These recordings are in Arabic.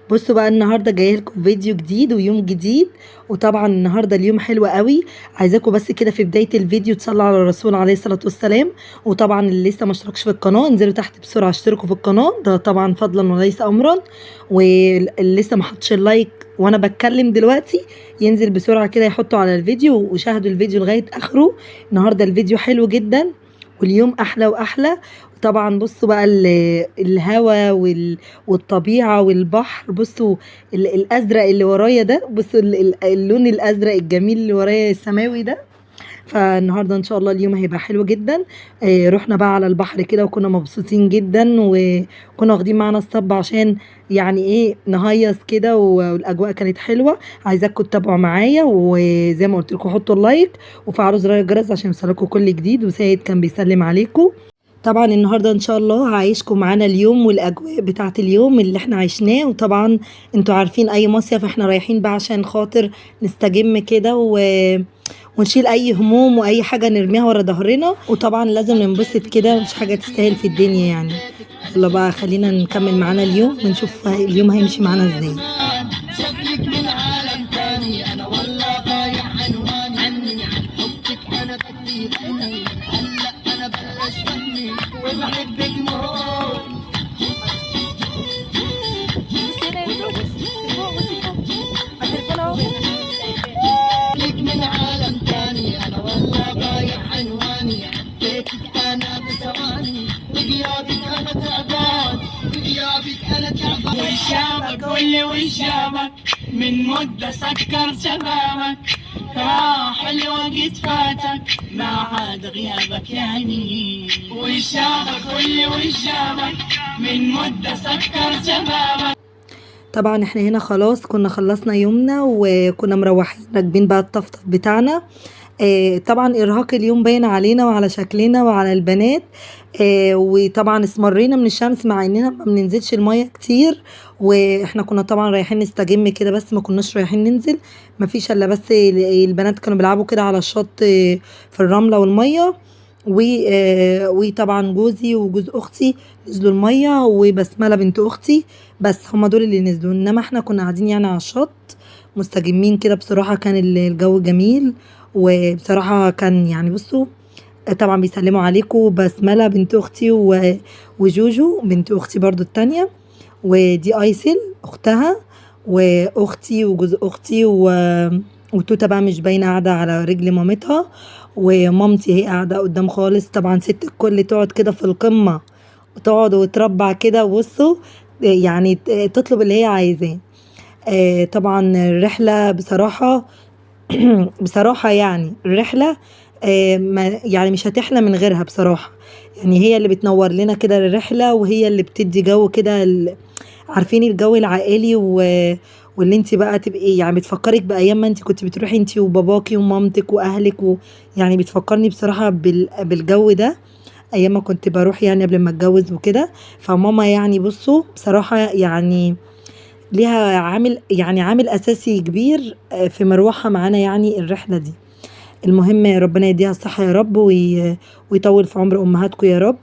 بصوا بقى النهارده جايه لكم فيديو جديد ويوم جديد. وطبعا النهارده اليوم حلو قوي. عايزاكم بس كده في بدايه الفيديو تصلوا على الرسول عليه الصلاه والسلام. وطبعا اللي لسه ما اشتركش في القناه انزلوا تحت بسرعه اشتركوا في القناه، ده طبعا فضلا وليس امرا. واللي لسه ما حطش اللايك وانا بتكلم دلوقتي ينزل بسرعه كده يحطوا على الفيديو وشاهدوا الفيديو لغايه اخره. النهارده الفيديو حلو جدا واليوم احلى واحلى. طبعا بصوا بقى الهوا والطبيعة والبحر. بصوا الأزرق اللي ورايا ده، بصوا اللون الأزرق الجميل اللي ورايا السماوي ده. فالنهارده ان شاء الله اليوم هيبقى حلو جدا. رحنا بقى على البحر كده وكنا مبسوطين جدا، وكنا واخدين معانا الصب عشان يعني ايه نهيص كده، والاجواء كانت حلوه. عايزاكم تتابعوا معايا، وزي ما قلت لكم حطوا اللايك وفعلوا زرار الجرس عشان يوصلكم كل جديد. وسيد كان بيسلم عليكم. طبعا النهارده ان شاء الله هعيشكم معانا اليوم والاجواء بتاعه اليوم اللي احنا عشناه. وطبعا انتوا عارفين اي مصيف احنا رايحين بقى عشان خاطر نستجم كده ونشيل اي هموم واي حاجه نرميها ورا ظهرنا. وطبعا لازم ننبسط كده، مفيش حاجه تستاهل في الدنيا يعني. يلا بقى خلينا نكمل معانا اليوم ونشوف اليوم هيمشي معانا ازاي. شكلك من عالم تاني، انا والله ضايع عنواني عني عن حبك انا كتير عيني. هلا انا بلش فني وبحبك موت. شكلك من عالم تاني، انا والله ضايع عنواني. حبيتك انا بثواني وغيابك انا تعبان، وغيابك انا تعبان. وشامك قولي وشامك من مدة سكر شبابك، راح الوقت فاتك ما عاد غيابك يعني. وشامك قولي وشامك من مدة سكر شبابك. طبعا احنا هنا خلاص كنا خلصنا يومنا وكنا مروحين راكبين بقى الطفطف بتاعنا. طبعا ارهاق اليوم باين علينا وعلى شكلنا وعلى البنات. وطبعا اسمرينا من الشمس مع اننا ما بننزلش المية كتير. واحنا كنا طبعا رايحين نستجم كده بس ما كناش رايحين ننزل. ما فيش الا بس البنات كانوا بيلعبوا كده على الشط في الرملة والمية. وطبعا جوزي وجوز اختي نزلوا المية، وبسملة بنت اختي. بس هما دول اللي نزلوا، انما احنا كنا قاعدين يعني على الشط مستجمين كده. بصراحة كان الجو جميل. وبصراحة كان يعني بصوا طبعا بيسلموا عليكم بسملة بنت اختي وجوجو بنت اختي برضو التانية. ودي ايسل اختها واختي وجوز اختي وتوته بقى مش باينه قاعده على رجل مامتها. ومامتي هي قاعده قدام خالص. طبعا ست الكل تقعد كده في القمه وتقعد وتربع كده. بصوا يعني تطلب اللي هي عايزاه. طبعا الرحله بصراحه بصراحه يعني الرحله يعني مش هتحلى من غيرها بصراحه. يعني هي اللي بتنور لنا كده الرحله، وهي اللي بتدي جو كده عارفين الجو العائلي واللي انت بقى تبقي يعني بتفكرك بايام ما انت كنت بتروحي انت وباباكي ومامتك واهلك يعني بتفكرني بصراحه بالجو ده. ايام ما كنت بروح يعني قبل ما اتجوز وكده. فماما يعني بصوا بصراحه يعني ليها عامل اساسي كبير في مروحها معانا يعني الرحله دي. المهم ربنا يديها الصحه يا رب ويطول في عمر امهاتكم يا رب.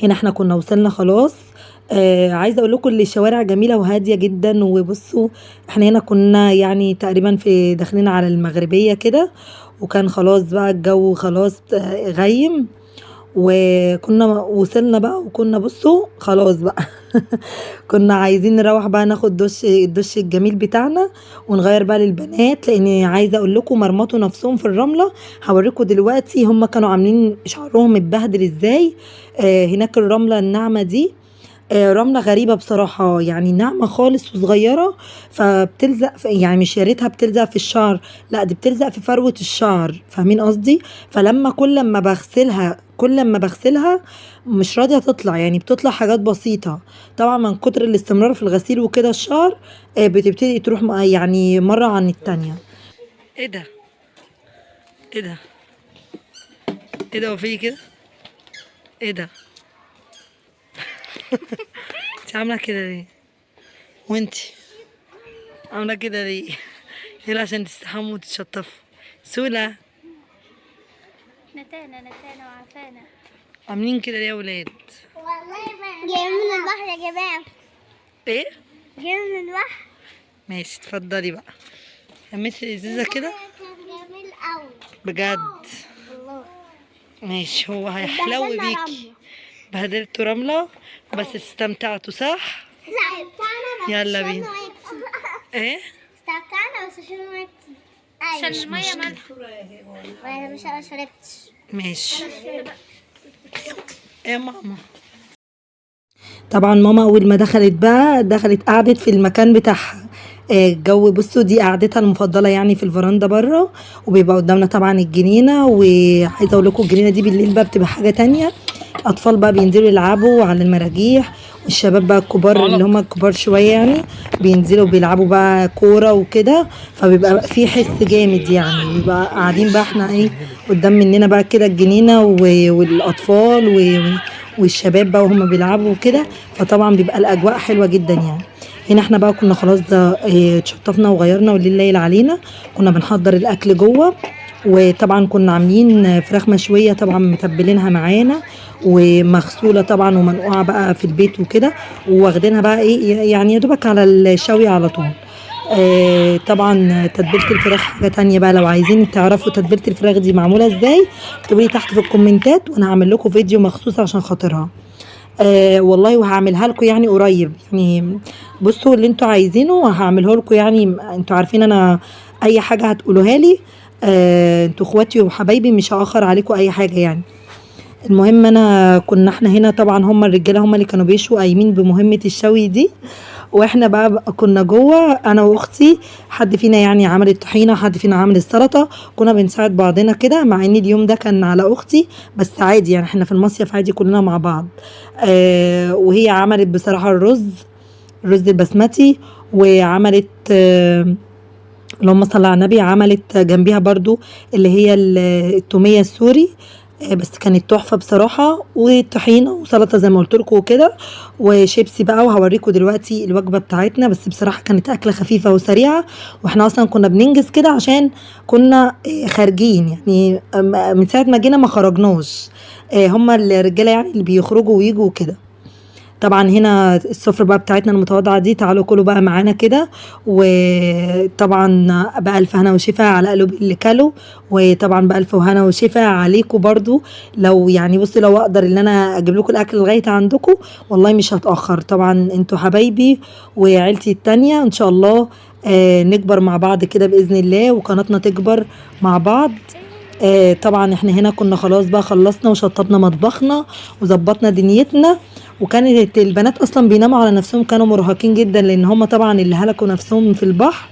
هنا احنا كنا وصلنا خلاص. عايزه اقول لكم الشوارع جميله وهاديه جدا. وبصوا احنا هنا كنا يعني تقريبا في داخلين على المغربيه كده. وكان خلاص بقى الجو خلاص غيم. وكنا وصلنا بقى وكنا بصوا خلاص بقى كنا عايزين نروح بقى ناخد الدش الجميل بتاعنا ونغير بقى للبنات، لان عايزه اقول لكم مرمطوا نفسهم في الرمله. هوريكم دلوقتي هم كانوا عاملين شعرهم متبهدل ازاي. هناك الرمله الناعمه دي رملة غريبة بصراحة، يعني ناعمة خالص وصغيرة. فبتلزق يعني مش يا ريتها بتلزق في الشعر، لا دي بتلزق في فروة الشعر، فاهمين قصدي. فلما كل ما بغسلها مش راضية تطلع، يعني بتطلع حاجات بسيطة. طبعا من كتر الاستمرار في الغسيل وكده الشعر بتبتدي تروح يعني مرة عن التانية. ايه ده؟ ايه ده؟ ايه ده وفيه كده؟ ايه ده؟ انت عاملة كده ليه؟ وانتي عاملة كده ليه؟ يلا عشان تستحموا وتتشطفوا. سولا نتانا وعفانا. عاملين كده ليه يا ولاد؟ والله ما جاي من البحر يا جماعة. ايه؟ جبنا البحر. ماشي اتفضلي بقى. همسي الازازة كده كان جميل قوي بجد. والله. ماشي هو هيحلو بهدلنا بيكي. رملة. بهدلتوا رملة بس استمتعتوا صح؟ لا بتاعنا بس يلا عشان بينا. مية كتير. ايه؟ استمتعنا بس عشان مية كتير. أيوة. عشان المية مالحة. وأنا مش أنا شربتش. ماشي. ايه يا ماما؟ طبعا ماما اول ما دخلت بقى قعدت في المكان بتاعها. الجو بصوا دي قعدتها المفضله يعني في الفرندا بره، وبيبقى قدامنا طبعا الجنينه. وعايزه اقول لكم الجنينه دي بالليل بقى بتبقى حاجه تانية. اطفال بقى بينزلوا يلعبوا على المراجيح، والشباب بقى الكبار اللي هم الكبار شويه يعني بينزلوا بيلعبوا بقى كوره وكده. فبيبقى في حس جامد يعني، بيبقى قاعدين بقى احنا ايه قدام مننا بقى كده الجنينه والاطفال والشباب بقى وهم بيلعبوا وكده. فطبعا بيبقى الاجواء حلوه جدا يعني. هنا احنا بقى كنا خلاص ده اتشطفنا وغيرنا والليل ليل علينا. كنا بنحضر الاكل جوه، وطبعا كنا عاملين فراخ مشويه طبعا متبلينها معانا ومغسوله طبعا ومنقوعه بقى في البيت وكده، واخدينها بقى ايه يعني يا دوبك على الشوي على طول. طبعا تتبيله الفراخ حاجه تانية بقى. لو عايزين تعرفوا تتبيله الفراخ دي معموله ازاي اكتبوا لي تحت في الكومنتات، وانا هعمل لكم فيديو مخصوص عشان خاطرها. والله وهعملها لكم يعني قريب يعني. بصوا اللي انتوا عايزينه هعمله لكم يعني. انتوا عارفين انا اي حاجه هتقولوها لي انتوا اخواتي وحبايبي مش هاخر عليكم اي حاجه يعني. المهم كنا احنا هنا طبعا هم الرجاله هم اللي كانوا بيشوا قايمين بمهمه الشوي دي، واحنا بقى كنا جوه انا واختي. حد فينا يعني عمل الطحينه، حد فينا عمل السلطه. كنا بنساعد بعضنا كده، مع ان اليوم ده كان على اختي بس عادي يعني احنا في المصيف عادي كلنا مع بعض. وهي عملت بصراحه الرز البسمتي، وعملت اللهم صل على النبي عملت جنبيها برضو اللي هي التوميه السوري. بس كانت تحفه بصراحه، وطحينه وسلطه زي ما قلت لكم وكده، وشيبسي بقى. وهوريكم دلوقتي الوجبه بتاعتنا. بس بصراحه كانت اكله خفيفه وسريعه، واحنا اصلا كنا بننجز كده عشان كنا خارجين يعني. من ساعه ما جينا ما خرجناش. هما الرجاله يعني اللي بيخرجوا ويجوا وكده. طبعا هنا السفرة بقى بتاعتنا المتواضعة دي، تعالوا كلوا بقى معانا كده. وطبعا بألف هنا وشفا على قلوب اللي كلوا، وطبعا بألف هنا وشفا عليكم برضو. لو يعني بصي لو اقدر ان انا اجيب لكم الاكل لغاية عندكم والله مش هتأخر. طبعا انتوا حبايبي وعيلتي التانية ان شاء الله. نكبر مع بعض كده بإذن الله، وقناتنا تكبر مع بعض. طبعا احنا هنا كنا خلاص بقى خلصنا وشطبنا مطبخنا وظبطنا دنيتنا. وكانت البنات اصلا بيناموا على نفسهم، كانوا مرهقين جدا لان هم طبعا اللي هلكوا نفسهم في البحر.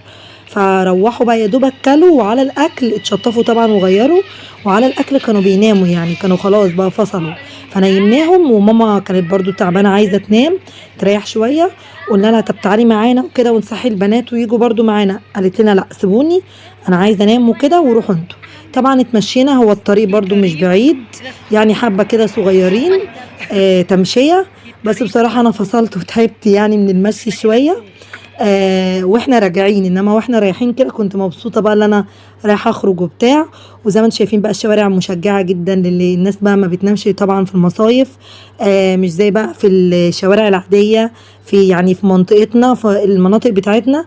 فروحوا بقى يا دوب اكلوا، وعلى الاكل اتشطفوا طبعا وغيروا، وعلى الاكل كانوا بيناموا يعني كانوا خلاص بقى فصلوا. فنيمناهم، وماما كانت برضو تعبانه عايزه تنام تريح شويه. قلنا لها طب تعالي معانا وكده ونصحي البنات ويجوا برضو معانا. قالت لنا لا سيبوني انا عايزه انام وكده وروحوا انتوا. طبعا اتمشينا، هو الطريق برضو مش بعيد يعني حبه كده صغيرين تمشيه. بس بصراحه انا فصلت وتعبت يعني من المشي شويه واحنا راجعين. انما واحنا رايحين كده كنت مبسوطه بقى ان انا رايحه اخرج وبتاع. وزي ما انتم شايفين بقى الشوارع مشجعه جدا للي الناس بقى ما بتنامش طبعا في المصايف. مش زي بقى في الشوارع العاديه في يعني في منطقتنا في المناطق بتاعتنا.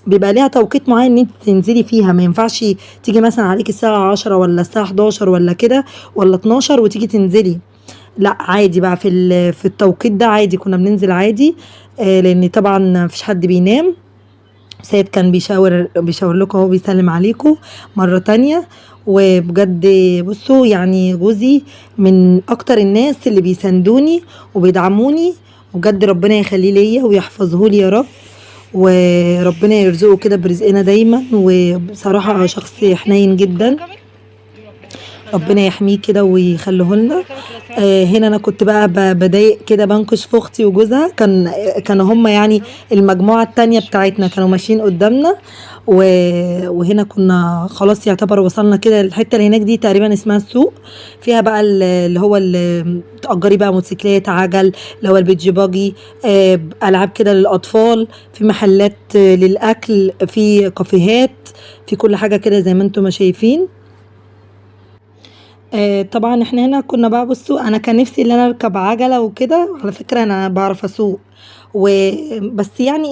بيبقى ليها توقيت معين ان انت تنزلي فيها. ما ينفعش تيجي مثلا عليك الساعه 10 ولا الساعه 11 ولا كده ولا 12 وتيجي تنزلي. لا عادي بقى في التوقيت ده عادي كنا بننزل عادي. لان طبعا مفيش حد بينام. سيد كان بيشاور لكم اهو بيسلم عليكم مرة تانية. وبجد بصوا يعني جوزي من اكتر الناس اللي بيساندوني وبيدعموني، وبجد ربنا يخليه ليا ويحفظه لي يا رب، وربنا يرزقه كده برزقنا دايما. وبصراحة شخص حنين جدا، ربنا يحميه كده ويخليه لنا. هنا انا كنت بقى بضايق كده بنكش في اختي وجوزها. كانوا هم يعني المجموعه التانية بتاعتنا كانوا ماشيين قدامنا. وهنا كنا خلاص يعتبر وصلنا كده. الحته اللي هناك دي تقريبا اسمها السوق، فيها بقى اللي هو اللي تأجري بقى موتوسيكلات عجل اللي هو البيتش باجي. العاب كده للاطفال، في محلات للاكل، في كافيهات، في كل حاجه كده زي ما انتم ما شايفين. طبعا احنا هنا كنا بقى بصوا انا كان نفسي ان انا اركب عجله وكده. على فكره انا بعرف اسوق وبس يعني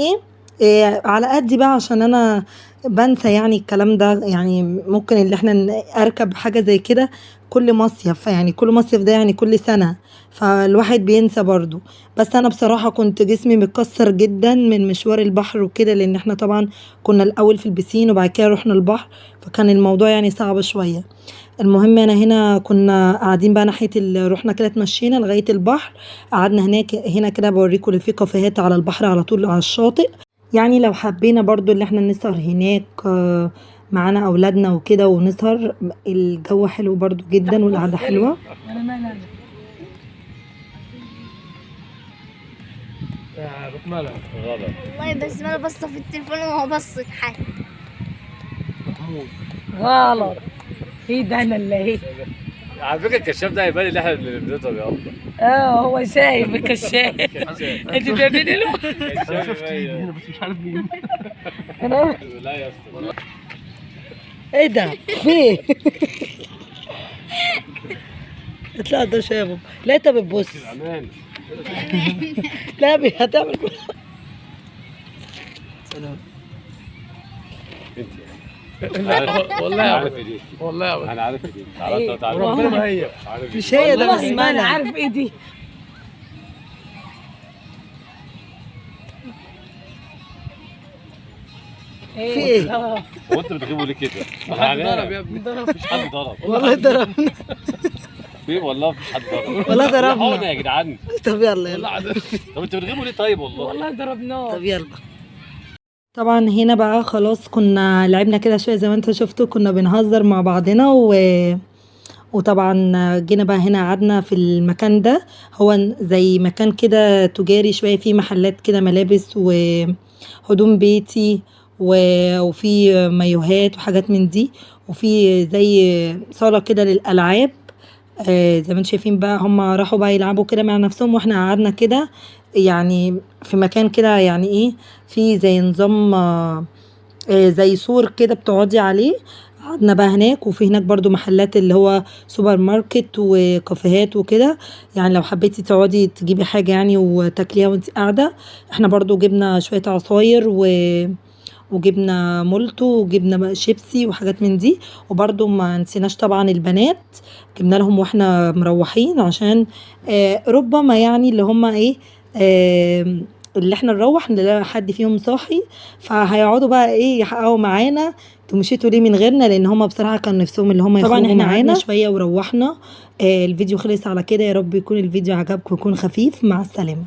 إيه على قدي بقى عشان انا بنسى يعني الكلام ده، يعني ممكن اللي احنا اركب حاجة زي كده كل مصيف، يعني كل مصيف ده يعني كل سنة، فالواحد بينسى برضو. بس انا بصراحة كنت جسمي متكسر جدا من مشوار البحر وكده، لان احنا طبعا كنا الاول في البسين وبعد كده رحنا البحر، فكان الموضوع يعني صعب شوية. المهم انا هنا كنا قاعدين بقى ناحية رحنا كده اتمشينا لغاية البحر، قعدنا هنا كده بوريكم اللي فيه كافيهات على البحر على طول على الشاطئ. يعني لو حبينا برضو اللي احنا نسهر هناك معانا اولادنا وكده ونسهر، الجو حلو برضو جدا والقعدة حلوة. مالك غلط والله بس ما بص في التليفون وهو بصت حاجة. محمود. غلط. في ده انا اللي هي. على فكره الكشاف ده هيبان اللي احنا اللي بنضرب يا الله. هو شايف الكشاف. انت بتعملي له؟ انا شفت هنا بس مش عارف مين. انا لا يا اسطى ايه ده في اطلع ده شابه. لا انت بتبص. امان. لا هتعمل والله عارف ايه دي، والله انا عارف ايه دي. تعالى تعالى وربنا ما هي مش هي ده والله ما انا بسملة. عارف ايه دي. في ايه؟ هو انت بتغيبوا ليه كده؟ حد ضرب يا ابني. مفيش حد ضرب والله ضربنا. في والله مفيش حد ضرب والله ضربنا. حاضر يا جدعان. طب يلا طب انتوا بتغيبوا ليه طيب والله؟ والله ضربناه. طب يلا. طبعا هنا بقى خلاص كنا لعبنا كده شويه زي ما انتوا شفتوا، كنا بنهزر مع بعضنا وطبعا جينا بقى هنا قعدنا في المكان ده. هو زي مكان كده تجاري شويه، فيه محلات كده ملابس وهدوم بيتي وفي مايوهات وحاجات من دي، وفي زي صالة كده للألعاب. زي ما انتم شايفين بقى هم راحوا بقى يلعبوا كده مع نفسهم، واحنا قعدنا كده يعني في مكان كده يعني ايه، في زي نظام زي سور كده بتقعدي عليه. قعدنا بقى هناك، وفي هناك برضو محلات اللي هو سوبر ماركت وكافيهات وكده، يعني لو حبيتي تقعدي تجيبي حاجة يعني وتاكليها وانت قاعدة. احنا برضو جبنا شوية عصاير وجبنا مولتو وجبنا بقى شيبسي وحاجات من دي. وبرضو ما نسيناش طبعا البنات، جبنا لهم واحنا مروحين عشان ربما يعني اللي هم ايه اللي احنا نروح نلاقي حد فيهم صاحي، فهيقعدوا بقى ايه يحققوا معانا انتوا مشيتوا ليه من غيرنا، لان هم بصراحه كان نفسهم اللي هم يخرجوا معانا. طبعا احنا قعدنا شويه وروحنا. الفيديو خلص على كده، يا رب يكون الفيديو عجبكم ويكون خفيف. مع السلامه.